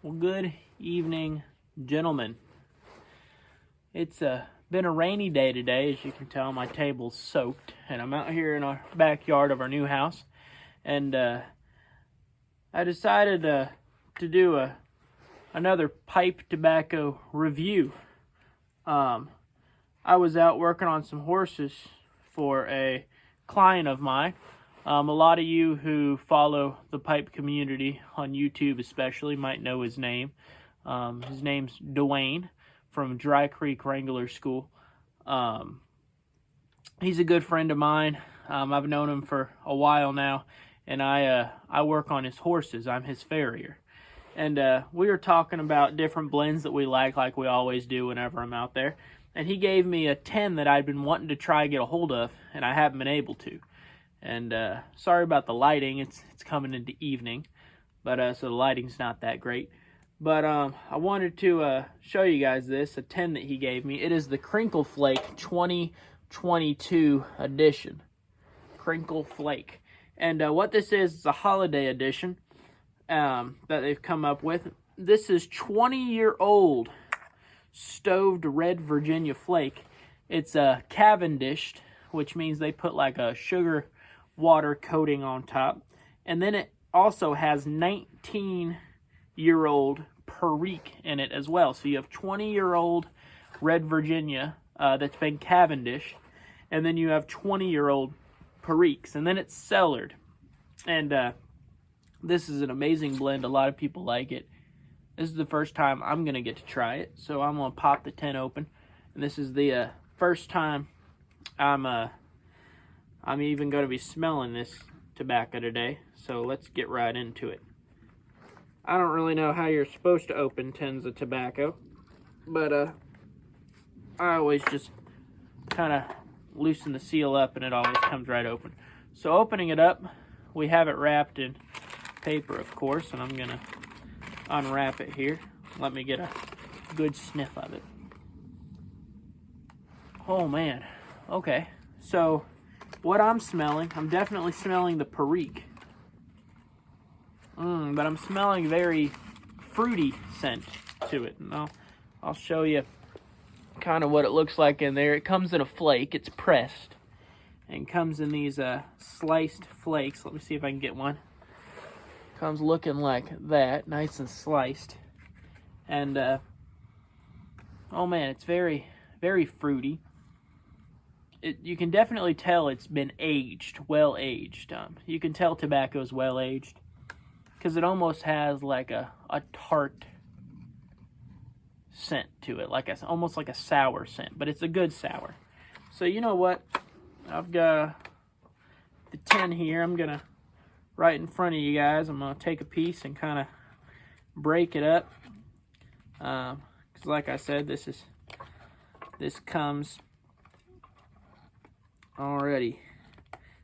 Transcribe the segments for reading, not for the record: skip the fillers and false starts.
Well, good evening, gentlemen. It's been a rainy day today. As you can tell, my table's soaked, and I'm out here in our backyard of our new house. And I decided to do another pipe tobacco review. I was out working on some horses for a client of mine. A lot of you who follow the pipe community on YouTube especially might know his name. His name's Dewayne from Dry Creek Wrangler School. He's a good friend of mine. I've known him for a while now, and I work on his horses. I'm his farrier. And we were talking about different blends that we like we always do whenever I'm out there. And he gave me a 10 that I'd been wanting to try get a hold of, and I haven't been able to. And sorry about the lighting. It's coming into evening, but so the lighting's not that great. But I wanted to show you guys this, a 10 that he gave me. It is the Crinkle Flake 2022 edition. Crinkle Flake. And what this is a holiday edition that they've come up with. This is 20-year-old stoved red Virginia flake. It's Cavendished, which means they put like a sugar water coating on top. And then it also has 19-year-old Perique in it as well. So you have 20-year-old red Virginia that's been Cavendished, and then you have 20-year-old Periques, and then it's cellared. And this is an amazing blend. A lot of people like it. This is the first time I'm going to get to try it, so I'm going to pop the 10 open. And this is the first time I'm even going to be smelling this tobacco today, so let's get right into it. I don't really know how you're supposed to open tins of tobacco, but I always just kind of loosen the seal up and it always comes right open. So opening it up, we have it wrapped in paper, of course, and I'm going to unwrap it here. Let me get a good sniff of it. Oh man, okay, so what I'm smelling, I'm definitely smelling the Perique. But I'm smelling very fruity scent to it. And I'll show you kind of what it looks like in there. It comes in a flake. It's pressed. And comes in these sliced flakes. Let me see if I can get one. Comes looking like that. Nice and sliced. And, oh man, it's very, very fruity. You can definitely tell it's been aged, well aged. You can tell tobacco is well aged because it almost has like a tart scent to it, almost like a sour scent, but it's a good sour. So you know what? I've got the 10 here. I'm gonna right in front of you guys. I'm gonna take a piece and kind of break it up, because like I said, this comes already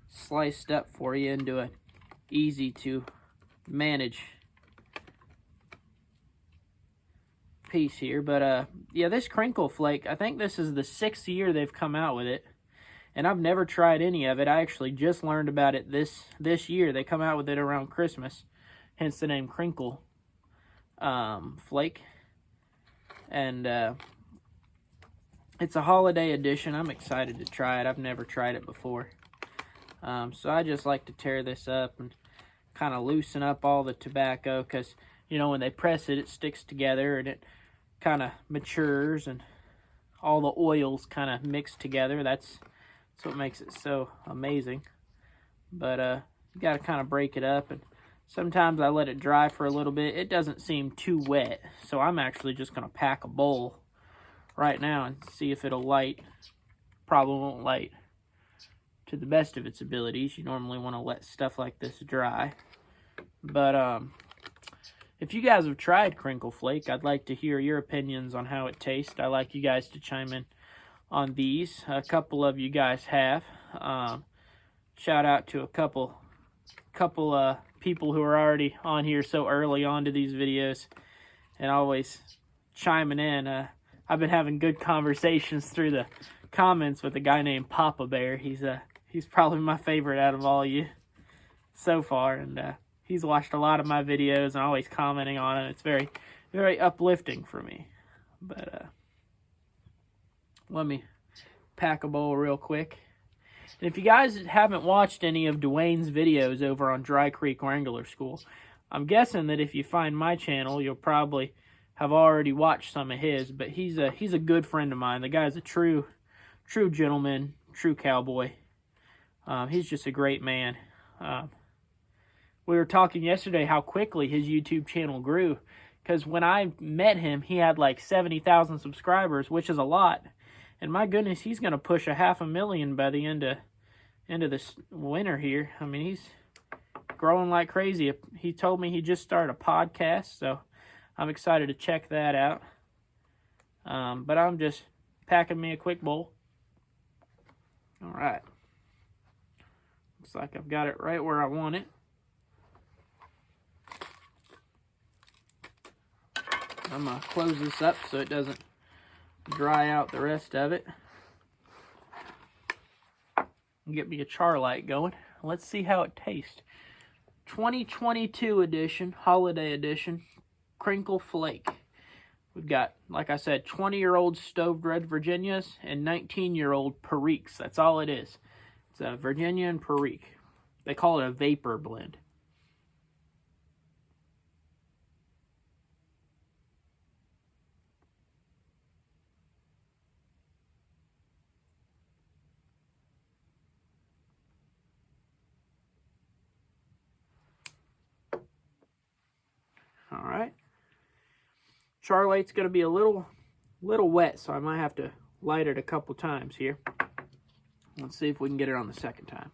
sliced up for you into a easy to manage piece here. But yeah, this Crinkle Flake, I think this is the 6th year they've come out with it, and I've never tried any of it. I actually just learned about it this year. They come out with it around Christmas, hence the name Crinkle Flake. And it's a holiday edition. I'm excited to try it. I've never tried it before. So I just like to tear this up and kind of loosen up all the tobacco, because, you know, when they press it, it sticks together and it kind of matures and all the oils kind of mix together. That's what makes it so amazing. But you got to kind of break it up, and sometimes I let it dry for a little bit. It doesn't seem too wet, so I'm actually just going to pack a bowl right now and see if it'll light. Probably won't light to the best of its abilities. You normally want to let stuff like this dry. But if you guys have tried Crinkle Flake, I'd like to hear your opinions on how it tastes. I like you guys to chime in on these. A couple of you guys have. Shout out to a couple people who are already on here so early on to these videos and always chiming in. I've been having good conversations through the comments with a guy named Papa Bear. He's probably my favorite out of all of you so far, and he's watched a lot of my videos and always commenting on it. It's very, very uplifting for me. But let me pack a bowl real quick. And if you guys haven't watched any of Dewayne's videos over on Dry Creek Wrangler School, I'm guessing that if you find my channel, you'll probably have already watched some of his. But he's a good friend of mine. The guy's a true gentleman, true cowboy. He's just a great man. We were talking yesterday how quickly his YouTube channel grew. Because when I met him, he had like 70,000 subscribers, which is a lot. And my goodness, he's going to push 500,000 by the end of this winter here. I mean, he's growing like crazy. He told me he just started a podcast, so I'm excited to check that out. But I'm just packing me a quick bowl. All right. Looks like I've got it right where I want it. I'm going to close this up so it doesn't dry out the rest of it. Get me a char light going. Let's see how it tastes. 2022 edition, holiday edition, Crinkle Flake. We've got, like I said, 20-year-old stoved red Virginias and 19-year-old Periques. That's all it is. It's a Virginia and Perique. They call it a vapor blend. All right. Char light's going to be a little wet, so I might have to light it a couple times here. Let's see if we can get it on the second time.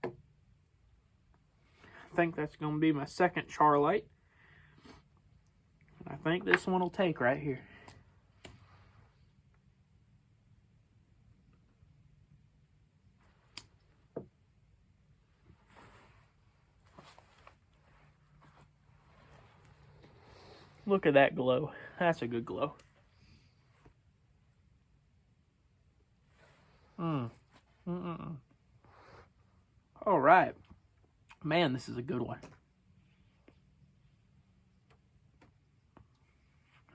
I think that's going to be my second char light. I think this one will take right here. Look at that glow. That's a good glow. All right. Man, this is a good one.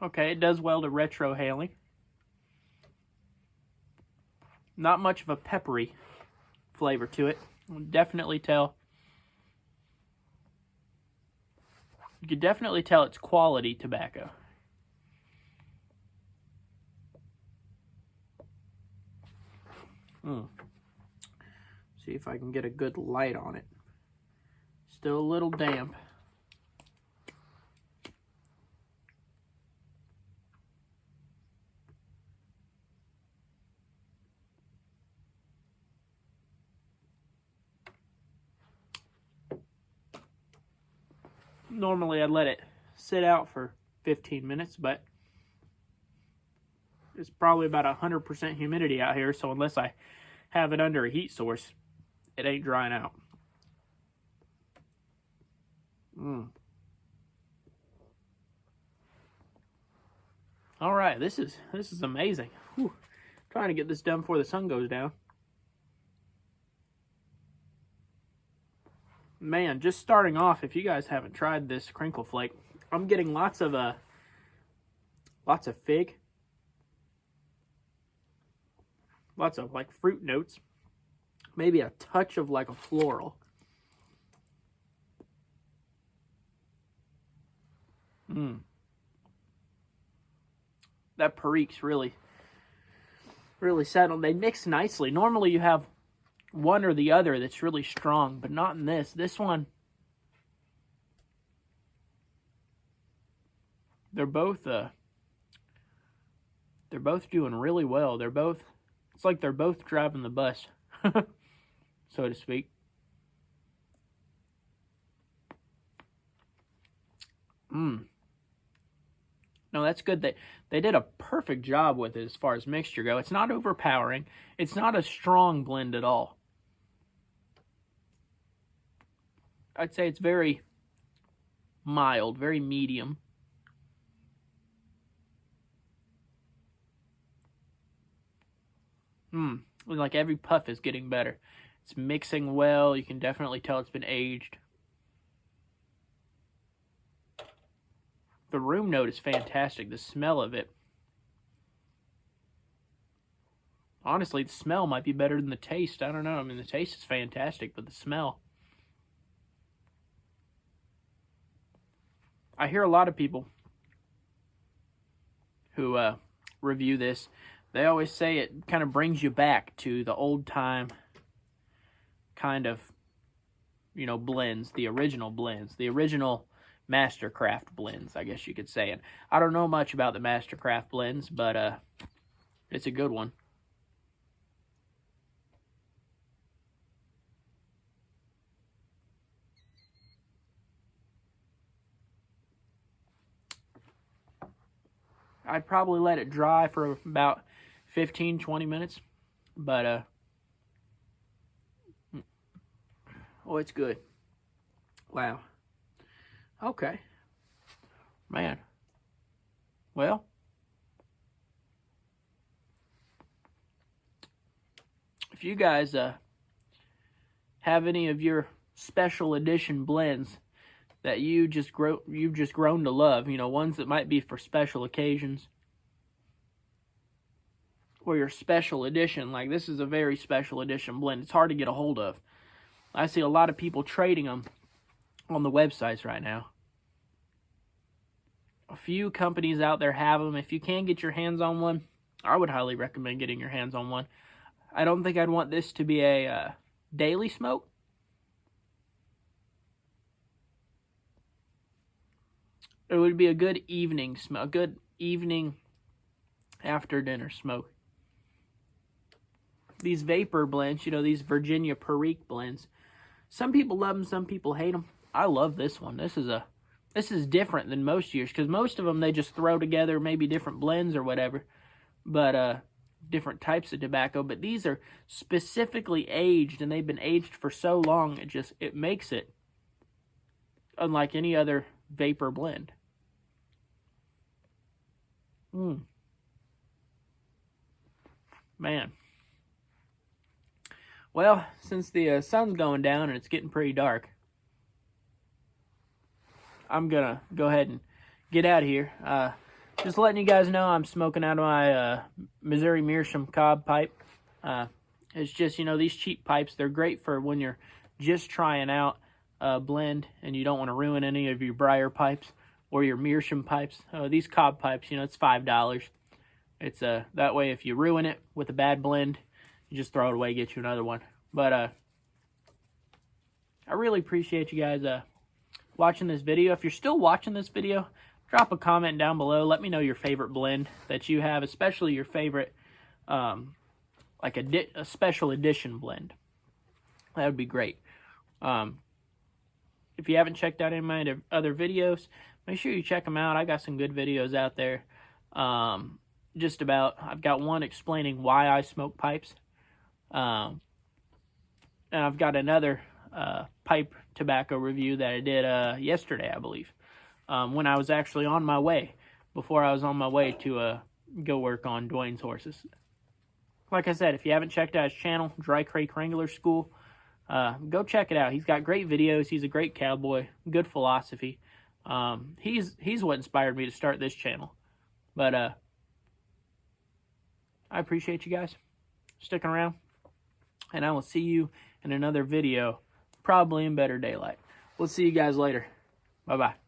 Okay, it does well to retro hailing. Not much of a peppery flavor to it. Definitely tell. You can definitely tell it's quality tobacco. See if I can get a good light on it. Still a little damp. Normally I'd let it sit out for 15 minutes, but it's probably about 100% humidity out here, so unless I have it under a heat source, it ain't drying out. All right, this is amazing. Whew. Trying to get this done before the sun goes down. Man, just starting off, if you guys haven't tried this Crinkle Flake, I'm getting lots of fig, lots of like fruit notes, maybe a touch of like a floral. That Perique's really settled. They mix nicely. Normally you have one or the other that's really strong, but not in this. This one, they're both doing really well. It's like they're both driving the bus, so to speak. No, that's good. They did a perfect job with it as far as mixture go. It's not overpowering. It's not a strong blend at all. I'd say it's very mild, very medium. Like every puff is getting better. It's mixing well. You can definitely tell it's been aged. The room note is fantastic. The smell of it. Honestly, the smell might be better than the taste. I don't know. I mean, the taste is fantastic, but the smell. I hear a lot of people who review this. They always say it kind of brings you back to the old time kind of, blends, the original Mastercraft blends, I guess you could say. And I don't know much about the Mastercraft blends, but it's a good one. I'd probably let it dry for about 15-20 minutes, but oh, it's good. Wow. Okay. Man. Well, if you guys have any of your special edition blends that you've just grown to love, ones that might be for special occasions, or your special edition, like this is a very special edition blend. It's hard to get a hold of. I see a lot of people trading them on the websites right now. A few companies out there have them. If you can get your hands on one, I would highly recommend getting your hands on one. I don't think I'd want this to be a daily smoke. It would be a good evening smoke, a good evening after dinner smoke. These vapor blends, these Virginia Perique blends. Some people love them, some people hate them. I love this one. This is different than most years, because most of them they just throw together maybe different blends or whatever, but different types of tobacco. But these are specifically aged, and they've been aged for so long, it makes it unlike any other vapor blend. Man. Well, since the sun's going down and it's getting pretty dark, I'm gonna go ahead and get out of here. Just letting you guys know I'm smoking out of my Missouri Meerschaum cob pipe. It's just, these cheap pipes, they're great for when you're just trying out a blend and you don't want to ruin any of your briar pipes or your Meerschaum pipes. These cob pipes, it's $5. It's that way if you ruin it with a bad blend, you just throw it away, get you another one. But I really appreciate you guys watching this video. If you're still watching this video, drop a comment down below. Let me know your favorite blend that you have, especially your favorite like a special edition blend. That would be great. If you haven't checked out any of my other videos, make sure you check them out. I got some good videos out there. I've got one explaining why I smoke pipes. And I've got another pipe tobacco review that I did yesterday, I believe, when I was actually on my way, before I was on my way to go work on Dewayne's horses. Like I said, if you haven't checked out his channel, Dry Creek Wrangler School, go check it out. He's got great videos. He's a great cowboy, good philosophy. He's what inspired me to start this channel. But I appreciate you guys sticking around, and I will see you in another video, probably in better daylight. We'll see you guys later. Bye-bye.